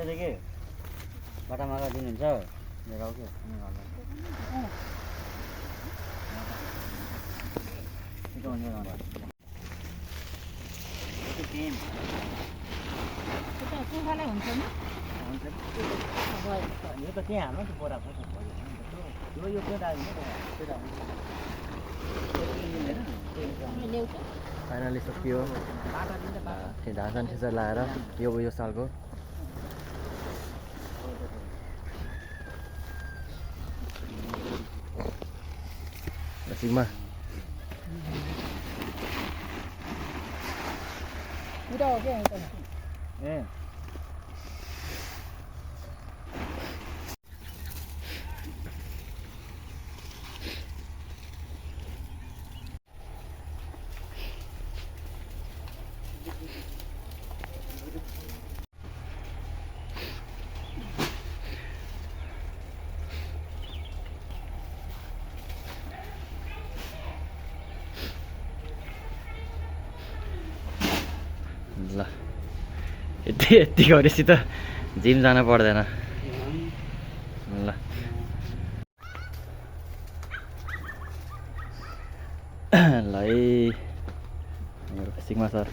देखि बाटा मागा दिनुहुन्छ लिएर आऊ के छिटो हुन्छ कुखुरालाई हुन्छ नि यो त त्यहाँ हाम्रो बोरा यो फाइनली सकियो धासन सिसर लगाएर यो सालको सिग्मा पुरा हो क्या ए ल यति गरेपछि त जिम जान पर्दैन ल ल है सिग्मा सर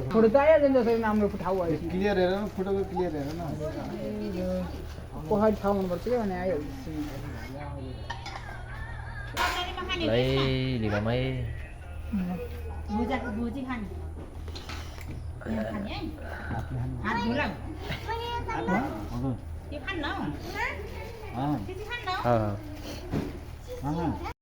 फोटो त आइहाल्छ नि राम्रो ठाउँ आयो क्लियर हेर न फोटोको क्लियर हेर न पहाडी ठाउँ हुनुपर्छ क्या भने आइहाल्छ लै लिगमै भुजी खाने हात धुला त्यो खान्न त्यति खान्न